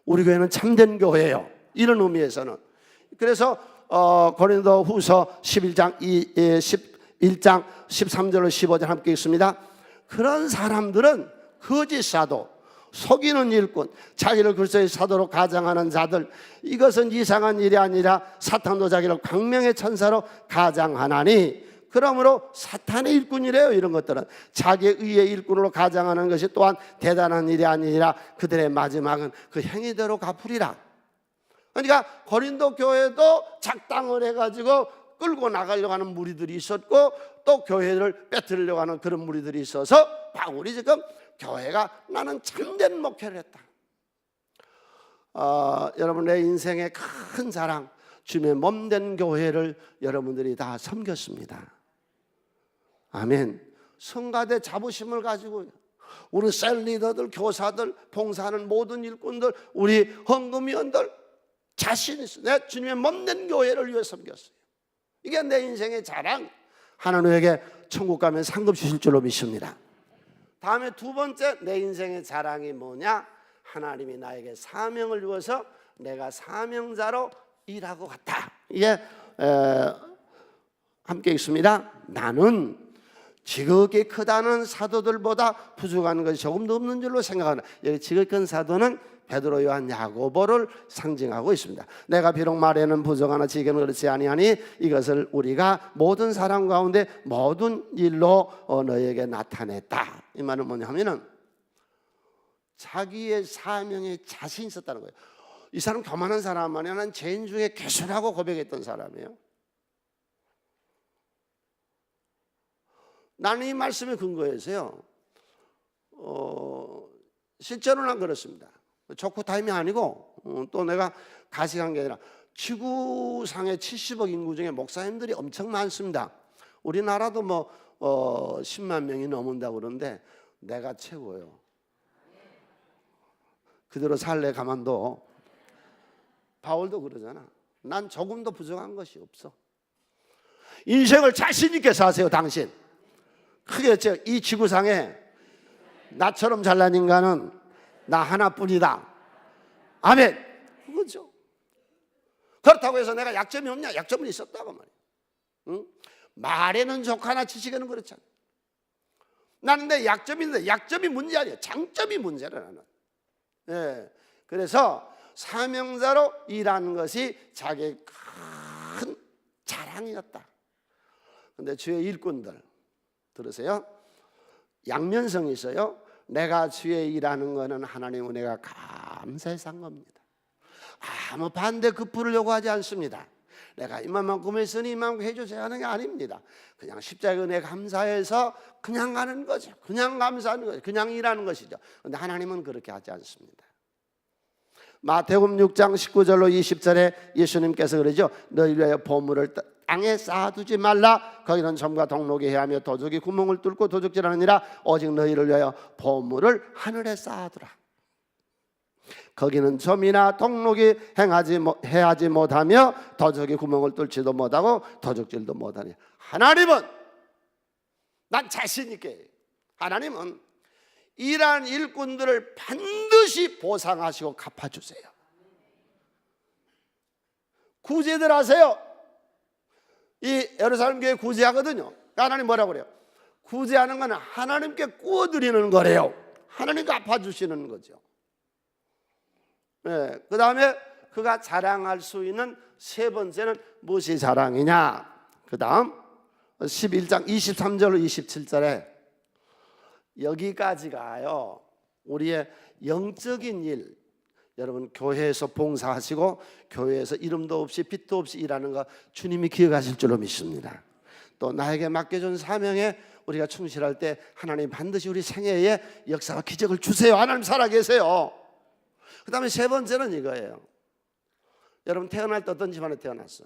우리 교회는 참된 교회예요, 이런 의미에서는. 그래서 고린도후서 11장 13절로 15절 함께 읽습니다. 그런 사람들은 거짓 사도, 속이는 일꾼, 자기를 그리스도의 사도로 가장하는 자들, 이것은 이상한 일이 아니라 사탄도 자기를 광명의 천사로 가장하나니, 그러므로 사탄의 일꾼이래요. 이런 것들은 자기의 의의 일꾼으로 가장하는 것이 또한 대단한 일이 아니라 그들의 마지막은 그 행위대로 갚으리라. 그러니까 고린도 교회도 작당을 해가지고 끌고 나가려고 하는 무리들이 있었고, 또 교회를 빼뜨리려고 하는 그런 무리들이 있어서 바울이 지금 교회가 나는 참된 목회를 했다. 여러분, 내 인생의 큰 자랑, 주님의 몸된 교회를 여러분들이 다 섬겼습니다. 아멘. 성가대 자부심을 가지고 우리 셀 리더들, 교사들, 봉사하는 모든 일꾼들, 우리 헌금위원들 자신 있어. 내가 주님의 몸된 교회를 위해 섬겼어요. 이게 내 인생의 자랑. 하나님에게 천국 가면 상급 주실 줄로 믿습니다. 다음에 두 번째 내 인생의 자랑이 뭐냐? 하나님이 나에게 사명을 주어서 내가 사명자로 일하고 갔다. 이게 함께 읽습니다. 나는 지극히 크다는 사도들보다 부족한 것이 조금도 없는 줄로 생각하는, 여기 지극히 큰 사도는 베드로, 요한, 야고보를 상징하고 있습니다. 내가 비록 말에는 부족하나 지혜는 그렇지 아니하니 이것을 우리가 모든 사람 가운데 모든 일로 너에게 나타냈다. 이 말은 뭐냐면은 자기의 사명에 자신 있었다는 거예요. 이 사람 교만한 사람 아니야. 난 죄인 중에 괴수라고 고백했던 사람이에요. 나는 이 말씀에 근거해서요, 실제로는 그렇습니다. 좋고 타임이 아니고, 또 내가 가식한 게 아니라 지구상의 70억 인구 중에 목사님들이 엄청 많습니다. 우리나라도 뭐 10만 명이 넘는다고 그러는데 내가 최고예요. 그대로 살래 가만둬. 바울도 그러잖아. 난 조금도 부족한 것이 없어. 인생을 자신 있게 사세요. 당신 크게 이 지구상에 나처럼 잘난 인간은 나 하나뿐이다. 아멘. 그거죠. 그렇다고 해서 내가 약점이 없냐? 약점은 있었다고 말이야. 응? 말에는 좋거나 지식에는 그렇잖아. 나는 내 약점이 있는데 약점이 문제 아니야. 장점이 문제라. 나는. 예. 그래서 사명자로 일하는 것이 자기의 큰 자랑이었다. 그런데 주의 일꾼들 들으세요. 양면성이 있어요. 내가 주의 일하는 것은 하나님 은혜가 감사해서 한 겁니다. 아무 반대 급부를 요구하지 않습니다. 내가 이만큼 했으니 이만큼 해주세요 하는 게 아닙니다. 그냥 십자가 은혜 감사해서 그냥 가는 거죠. 그냥 감사하는 거죠. 그냥 일하는 것이죠. 그런데 하나님은 그렇게 하지 않습니다. 마태복음 6장 19절로 20절에 예수님께서 그러죠. 너희를 위하여 보물을 땅에 쌓아두지 말라. 거기는 점과 동록이 해하며 도둑이 구멍을 뚫고 도둑질하느니라. 오직 너희를 위하여 보물을 하늘에 쌓아두라. 거기는 점이나 동록이 해하지 못하며 도둑이 구멍을 뚫지도 못하고 도둑질도 못하니. 하나님은 난 자신 있게, 하나님은 일한 일꾼들을 반드시 보상하시고 갚아주세요. 구제들 하세요. 이 예루살렘 교회 구제하거든요. 하나님 뭐라고 그래요? 구제하는 건 하나님께 구워드리는 거래요. 하나님 갚아주시는 거죠. 네, 그 다음에 그가 자랑할 수 있는 세 번째는 무엇이 자랑이냐? 그 다음 11장 23절로 27절에 여기까지가요, 우리의 영적인 일, 여러분 교회에서 봉사하시고 교회에서 이름도 없이 빛도 없이 일하는 거 주님이 기억하실 줄로 믿습니다. 또 나에게 맡겨준 사명에 우리가 충실할 때 하나님 반드시 우리 생애에 역사와 기적을 주세요. 하나님 살아계세요. 그 다음에 세 번째는 이거예요. 여러분 태어날 때 어떤 집안에 태어났어?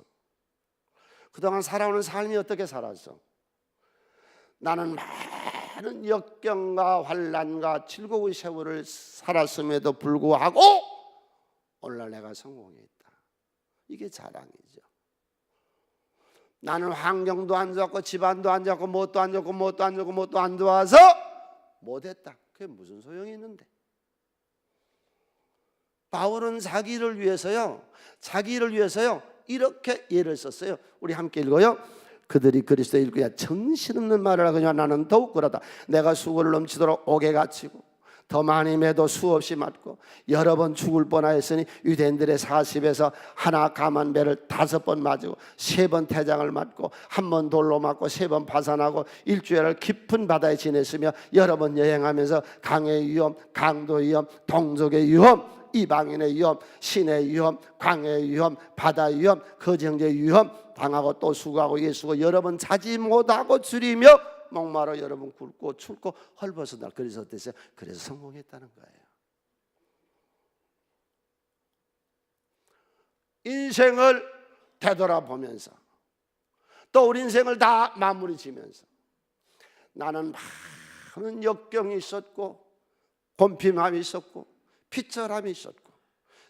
그동안 살아오는 삶이 어떻게 살았어? 나는 많은 역경과 환난과 즐거운 세월을 살았음에도 불구하고 오늘날 내가 성공했다. 이게 자랑이죠. 나는 환경도 안 좋고 집안도 안 좋고 뭣도 안 좋고 뭣도 안 좋고 뭣도 안 좋아서 못했다. 그게 무슨 소용이 있는데? 바울은 자기를 위해서요 이렇게 예를 썼어요. 우리 함께 읽어요. 그들이 그리스도의 일꾼이야 정신없는 말을 하거니와 나는 더욱 그러다. 내가 수고를 넘치도록 옥에 갇히고 더 많이 매도 수없이 맞고 여러 번 죽을 뻔하였으니 유대인들의 40에서 하나 감한 배를 5번 맞고 3번 태장을 맞고 1번 돌로 맞고 3번 파산하고 일주일을 깊은 바다에 지냈으며 여러 번 여행하면서 강의 위험, 강도 위험, 동족의 위험, 이방인의 위험, 신의 위험, 광야의 위험, 바다의 위험, 거정제의 위험 당하고 또 수고하고 예수고 여러 번 자지 못하고 줄이며 목마로 여러 번 굶고 춥고 헐벗어다. 그래서 어땠어요? 그래서 성공했다는 거예요. 인생을 되돌아보면서 또 우리 인생을 다 마무리 지면서 나는 많은 역경이 있었고 곤핍함이 있었고 피철함이 있었고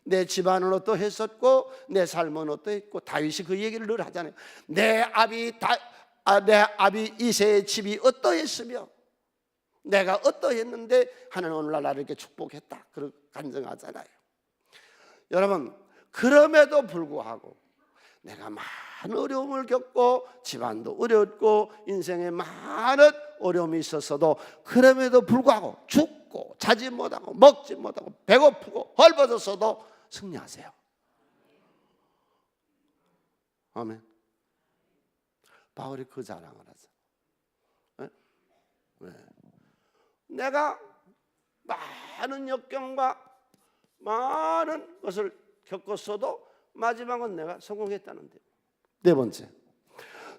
내 집안은 어떠했었고 내 삶은 어떠했고 다윗이 그 얘기를 늘 하잖아요. 내 아비 이새의 집이 어떠했으며 내가 어떠했는데 하나님 오늘날 나를 이렇게 축복했다 그렇게 간증하잖아요. 여러분 그럼에도 불구하고 내가 많은 어려움을 겪고 집안도 어려웠고 인생에 많은 어려움이 있었어도 그럼에도 불구하고 죽고 자지 못하고 먹지 못하고 배고프고 헐벗었어도 승리하세요. 아멘. 바울이 그 자랑을 하죠. 네? 내가 많은 역경과 많은 것을 겪었어도 마지막은 내가 성공했다는데. 네 번째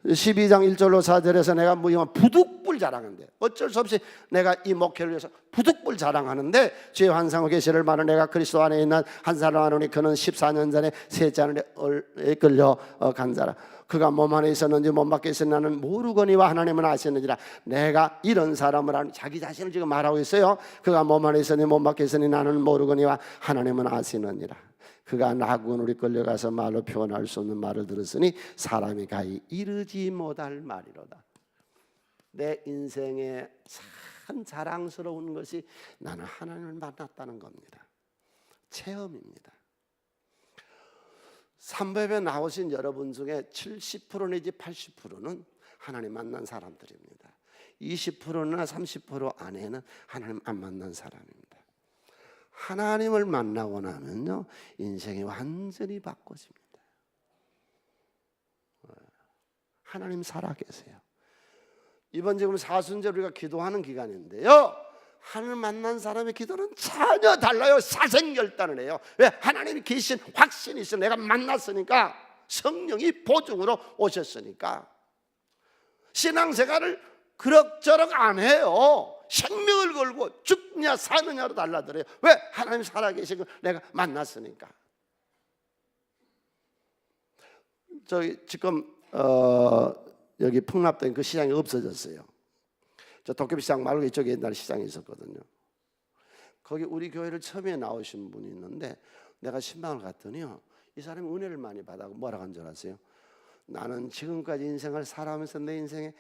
12장 1절로 4절에서 내가 무용한 부득불 자랑한대. 어쩔 수 없이 내가 이 목회를 위해서 부득불 자랑하는데 주의 환상과 계시를 말하는 내가 그리스도 안에 있는 한 사람 하노니 그는 14년 전에 셋째 하늘에 끌려 간 자라. 그가 몸 안에 있었는지 몸 밖에 있었는지 나는 모르거니와 하나님은 아시느니라. 내가 이런 사람을 하는 자기 자신을 지금 말하고 있어요. 그가 몸 안에 있었는지 몸 밖에 있었는지 나는 모르거니와 하나님은 아시느니라. 그가 나군으로 끌려가서 말로 표현할 수 없는 말을 들었으니 사람이 가히 이르지 못할 말이로다. 내 인생에 참 자랑스러운 것이 나는 하나님을 만났다는 겁니다. 체험입니다. 삼배에 나오신 여러분 중에 70% 내지 80%는 하나님 만난 사람들입니다. 20%나 30% 안에는 하나님 안 만난 사람입니다. 하나님을 만나고 나면요 인생이 완전히 바꿔집니다. 하나님 살아계세요. 이번 지금 사순절 우리가 기도하는 기간인데요 하나님 만난 사람의 기도는 전혀 달라요. 사생결단을 해요. 왜? 하나님이 계신 확신이 있어. 내가 만났으니까 성령이 보증으로 오셨으니까 신앙생활을 그럭저럭 안 해요. 생명을 걸고 죽냐 사느냐로 달라들어요. 왜? 하나님 살아계시고 내가 만났으니까. 저기 지금 여기 풍납된 그 시장이 없어졌어요. 저 도깨비 시장 말고 이쪽에 옛날에 시장이 있었거든요. 거기 우리 교회를 처음에 나오신 분이 있는데 내가 신방을 갔더니요 이 사람이 은혜를 많이 받아고 뭐라고 한 줄 아세요? 나는 지금까지 인생을 살아오면서 내 인생에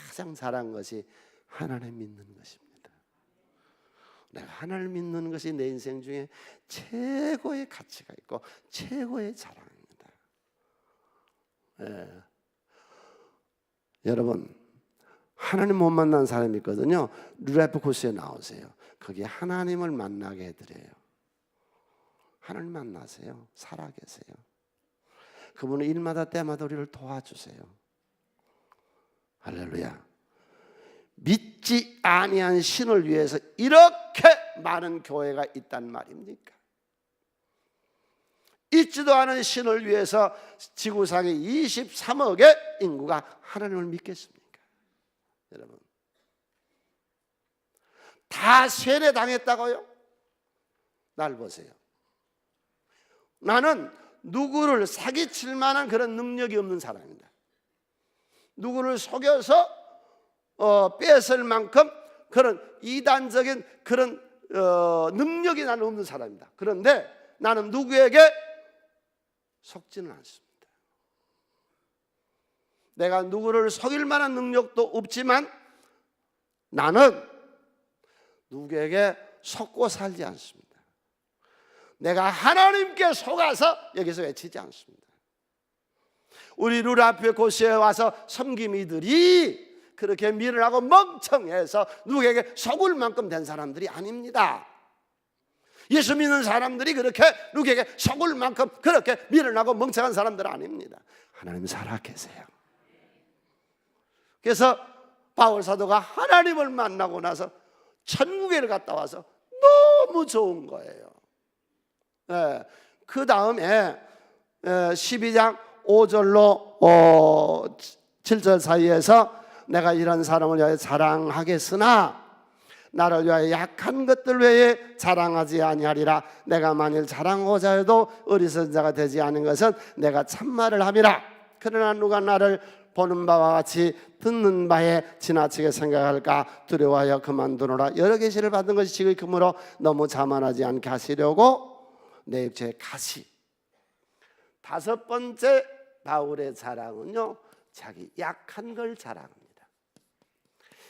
가장 잘한 것이 하나님 믿는 것입니다. 내가 하나님을 믿는 것이 내 인생 중에 최고의 가치가 있고 최고의 자랑입니다. 예. 여러분 하나님 못 만난 사람이 있거든요. 루레프 코스에 나오세요. 거기에 하나님을 만나게 해드려요. 하나님 만나세요. 살아계세요. 그분은 일마다 때마다 우리를 도와주세요. 할렐루야. 믿지 아니한 신을 위해서 이렇게 많은 교회가 있단 말입니까? 있지도 않은 신을 위해서 지구상의 23억의 인구가 하나님을 믿겠습니까? 여러분 다 세례당했다고요? 날 보세요. 나는 누구를 사기칠 만한 그런 능력이 없는 사람입니다. 누구를 속여서 뺏을 만큼 그런 이단적인 그런 능력이 나는 없는 사람입니다. 그런데 나는 누구에게 속지는 않습니다. 내가 누구를 속일 만한 능력도 없지만 나는 누구에게 속고 살지 않습니다. 내가 하나님께 속아서 여기서 외치지 않습니다. 우리 루라피에 고시에 와서 섬김이들이 그렇게 미련하고 멍청해서 누구에게 속을 만큼 된 사람들이 아닙니다. 예수 믿는 사람들이 그렇게 누구에게 속을 만큼 그렇게 미련하고 멍청한 사람들은 아닙니다. 하나님 살아계세요. 그래서 바울 사도가 하나님을 만나고 나서 천국에 갔다 와서 너무 좋은 거예요. 그 다음에 12장 5절로 7절 사이에서 내가 이런 사람을 위하여 자랑하겠으나 나를 위하여 약한 것들 외에 자랑하지 아니하리라. 내가 만일 자랑하고자 해도 어리석은 자가 되지 않은 것은 내가 참말을 함이라. 그러나 누가 나를 보는 바와 같이 듣는 바에 지나치게 생각할까 두려워하여 그만두노라. 여러 계시를 받은 것이 지극히 너무 자만하지 않게 하시려고 내 육체의 가시. 다섯 번째 바울의 자랑은요, 자기 약한 걸 자랑합니다.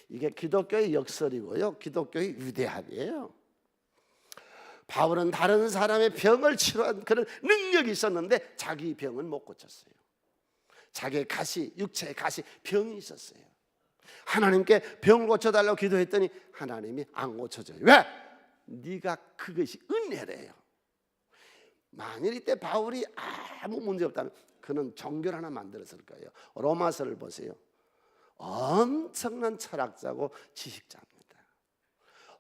이게 기독교의 역설이고요, 기독교의 위대함이에요. 바울은 다른 사람의 병을 치료한 그런 능력이 있었는데 자기 병은 못 고쳤어요. 자기의 가시, 육체의 가시, 병이 있었어요. 하나님께 병을 고쳐달라고 기도했더니 하나님이 안 고쳐줘요. 왜? 네가 그것이 은혜래요. 만일 이때 바울이 아무 문제 없다면 그는 종교를 하나 만들었을 거예요. 로마서를 보세요. 엄청난 철학자고 지식자입니다.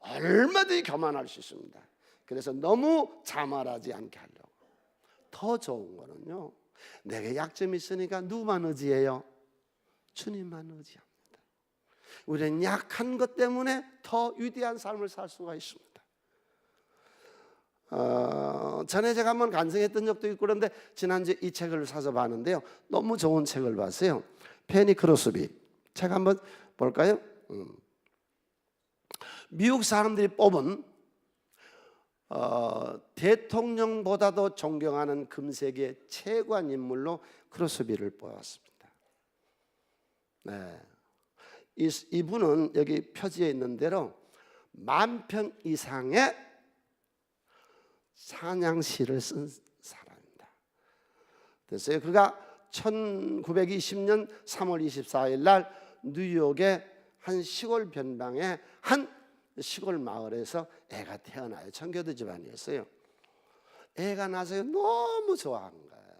얼마든지 교만할 수 있습니다. 그래서 너무 자만하지 않게 하려고. 더 좋은 거는요, 내게 약점이 있으니까 누구만 의지해요? 주님만 의지합니다. 우리는 약한 것 때문에 더 위대한 삶을 살 수가 있습니다. 전에 제가 한번 간증했던 적도 있고 그런데 지난주에 이 책을 사서 봤는데요, 너무 좋은 책을 봤어요. 페니 크로스비 책 한번 볼까요? 미국 사람들이 뽑은 대통령보다도 존경하는 금세기의 최고한 인물로 크로스비를 뽑았습니다. 네. 이분은 여기 표지에 있는 대로 10,000편 이상의 찬양시를 쓴 사람입니다. 그래서 그가 1920년 3월 24일 날 뉴욕의 한 시골 변방의 한 시골 마을에서 애가 태어나요. 청교도 집안이었어요. 애가 나서 너무 좋아한 거예요.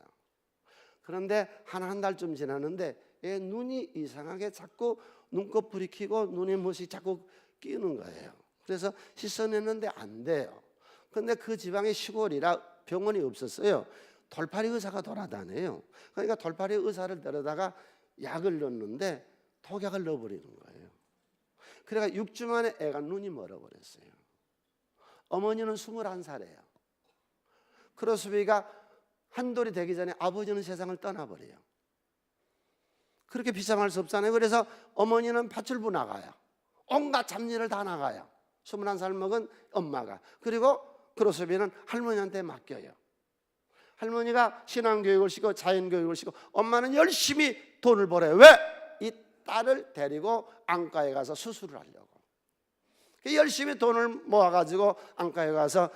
그런데 한 달쯤 지났는데 애 눈이 이상하게 자꾸 눈꺼풀이 켜고 눈에 못이 자꾸 끼는 거예요. 그래서 씻어냈는데 안 돼요. 그런데 그 지방의 시골이라 병원이 없었어요. 돌팔이 의사가 돌아다녀요. 그러니까 돌팔이 의사를 데려다가 약을 넣는데 독약을 넣어버리는 거예요. 그러니까 6주 만에 애가 눈이 멀어버렸어요. 어머니는 21살이에요. 크로스비가 한돌이 되기 전에 아버지는 세상을 떠나버려요. 그렇게 비참할 수 없잖아요. 그래서 어머니는 파출부 나가요. 온갖 잡일을 다 나가요. 21살 먹은 엄마가. 그리고 크로스비는 할머니한테 맡겨요. 할머니가 신앙교육을 시키고 자연교육을 시키고 엄마는 열심히 돈을 벌어요. 왜? 이 딸을 데리고 안과에 가서 수술을 하려고. 열심히 돈을 모아가지고 안과에 가서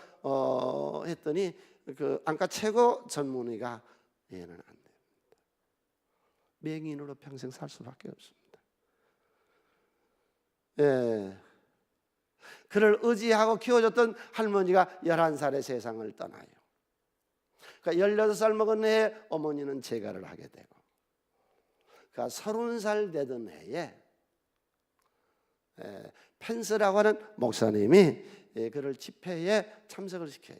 했더니 그 안과 최고 전문의가 얘는 안 됩니다. 맹인으로 평생 살 수밖에 없습니다. 예. 그를 의지하고 키워줬던 할머니가 11살에 세상을 떠나요. 그러니까 16살 먹은 해에 어머니는 재가를 하게 되고, 그러니까 30살 되던 해에 펜스라고 하는 목사님이 그를 집회에 참석을 시켜요.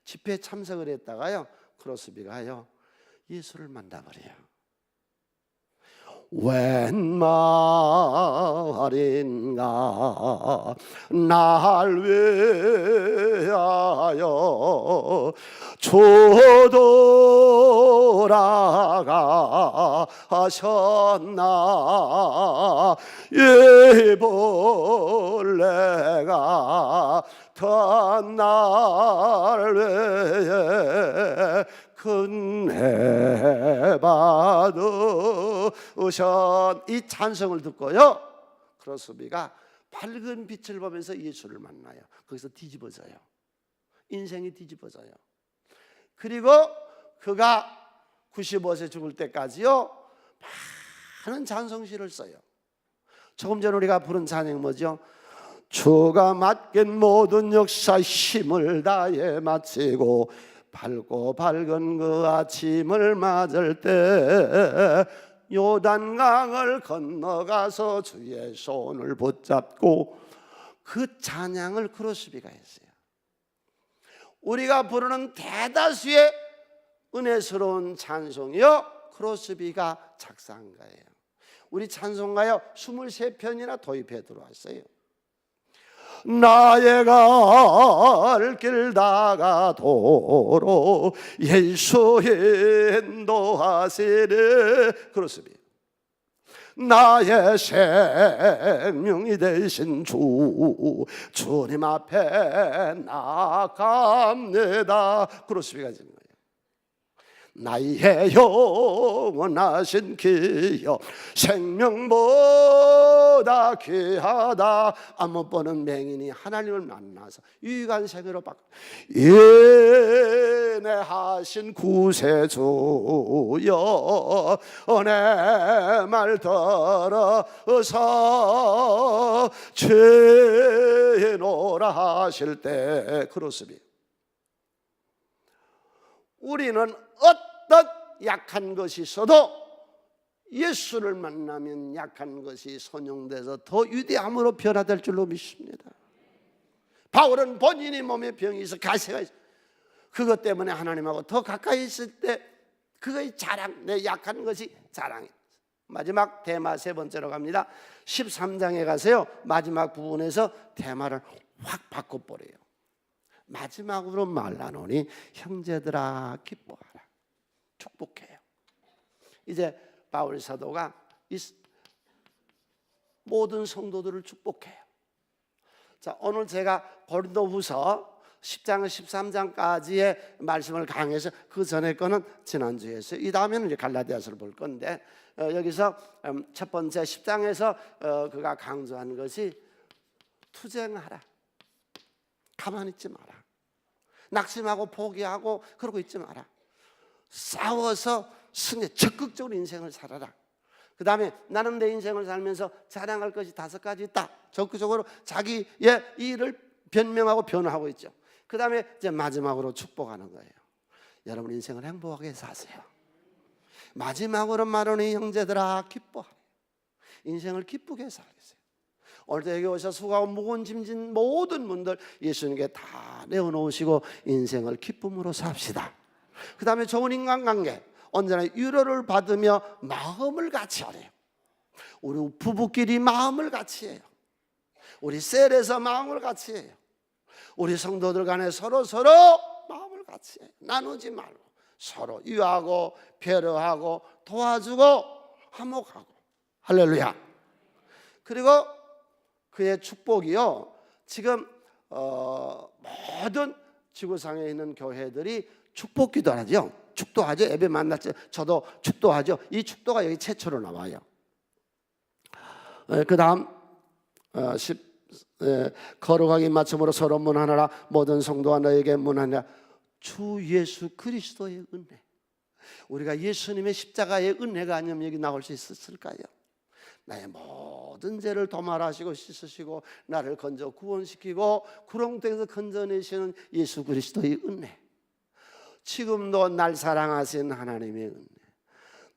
집회에 참석을 했다가요, 크로스비가요 예수를 만나버려요. 웬 말인가 날 위하여 주돌아가 하셨나. 예벌레가 날 위해 큰해 받으셨. 이 찬성을 듣고요, 크로스비가 밝은 빛을 보면서 예수를 만나요. 거기서 뒤집어져요. 인생이 뒤집어져요. 그리고 그가 95세 죽을 때까지요 많은 찬송시를 써요. 조금 전 우리가 부른 찬양 뭐죠? 주가 맡긴 모든 역사 힘을 다해 마치고 밝고 밝은 그 아침을 맞을 때 요단강을 건너가서 주의 손을 붙잡고, 그 찬양을 크로스비가 했어요. 우리가 부르는 대다수의 은혜스러운 찬송이요 크로스비가 작사한 거예요. 우리 찬송가요 23편이나 도입해 들어왔어요. 나의 갈 길 다가도록 예수 인도하시네. 그렇습니다. 나의 생명이 되신 주님 앞에 나아갑니다. 그렇습니다. 나의 영원하신 기여 생명보다 귀하다. 안 못 보는 맹인이 하나님을 만나서 유익한 생애로 바꿔 은혜하신 구세주여 내 말 들어서 죄노라 하실 때. 그렇습니다. 우리는 어떤 약한 것이 있어도 예수를 만나면 약한 것이 선용돼서 더 위대함으로 변화될 줄로 믿습니다. 바울은 본인이 몸에 병이 있어 가시가 있어. 그것 때문에 하나님하고 더 가까이 있을 때 그거의 자랑, 내 약한 것이 자랑이에요. 마지막 테마 세 번째로 갑니다. 13장에 가세요. 마지막 부분에서 테마를 확 바꿔버려요. 마지막으로 말하노니 형제들아 기뻐하라. 축복해요. 이제 바울 사도가 모든 성도들을 축복해요. 자, 오늘 제가 고린도후서 10장 13장까지의 말씀을 강해서 그 전에 거는 지난주에 했어요. 이 다음에는 이제 갈라디아서를 볼 건데, 여기서 첫 번째 10장에서 그가 강조한 것이 투쟁하라. 가만히 있지 마라. 낙심하고 포기하고 그러고 있지 마라. 싸워서 승리, 적극적으로 인생을 살아라. 그 다음에 나는 내 인생을 살면서 자랑할 것이 5가지 있다. 적극적으로 자기의 일을 변명하고 변화하고 있죠. 그 다음에 이제 마지막으로 축복하는 거예요. 여러분 인생을 행복하게 사세요. 마지막으로 말하는 형제들아 기뻐하라. 인생을 기쁘게 살겠어요. 오늘도 여기 오셔서 수고하고 무거운 짐진 모든 분들 예수님께 다 내어놓으시고 인생을 기쁨으로 삽시다. 그 다음에 좋은 인간관계, 언제나 위로를 받으며 마음을 같이 하래요. 우리 부부끼리 마음을 같이 해요. 우리 셀에서 마음을 같이 해요. 우리 성도들 간에 서로 마음을 같이 해요. 나누지 말고 서로 유하고 배려하고 도와주고 화목하고. 할렐루야. 그리고 그의 축복이요, 지금 모든 지구상에 있는 교회들이 축복기도 하죠. 축도하죠. 예배 만났죠. 저도 축도하죠. 이 축도가 여기 최초로 나와요. 그 다음 거룩하게 맞춤으로 서로 문하라. 모든 성도가 너에게 문하라. 주 예수 그리스도의 은혜. 우리가 예수님의 십자가의 은혜가 아니면 여기 나올 수 있었을까요? 나의 모든 죄를 도말하시고 씻으시고 나를 건져 구원시키고 구렁텅이에서 건져내시는 예수 그리스도의 은혜. 지금도 날 사랑하신 하나님의 은혜.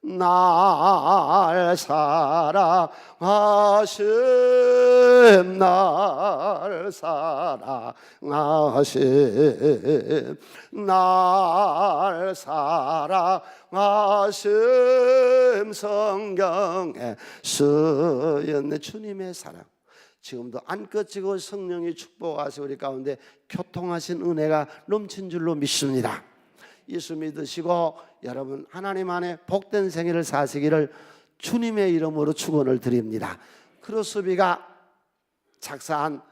날 사랑하심, 날 사랑하심, 날 사랑하심. 성경에 쓰였네. 주님의 사랑. 지금도 안 꺼지고 성령이 축복하시 우리 가운데 교통하신 은혜가 넘친 줄로 믿습니다. 예수 믿으시고 여러분 하나님 안에 복된 생애를 사시기를 주님의 이름으로 축원을 드립니다. 크로스비가 작사한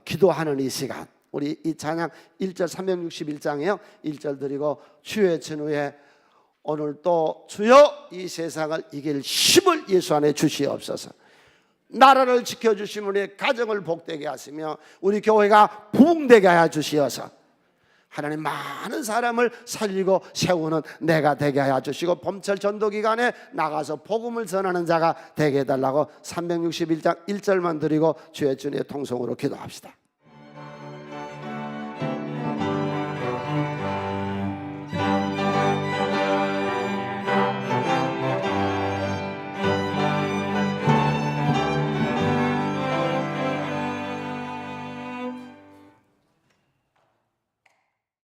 기도하는 이 시간, 우리 이 찬양 1절 361장이에요. 1절 드리고 주의 전후에 오늘 또 주여 이 세상을 이길 힘을 예수 안에 주시옵소서. 나라를 지켜주시면 우리 가정을 복되게 하시며 우리 교회가 부흥되게 하여 주시어서 하나님 많은 사람을 살리고 세우는 내가 되게 하여 주시고 봄철 전도 기간에 나가서 복음을 전하는 자가 되게 해달라고 361장 1절만 드리고 주의 통성으로 기도합시다.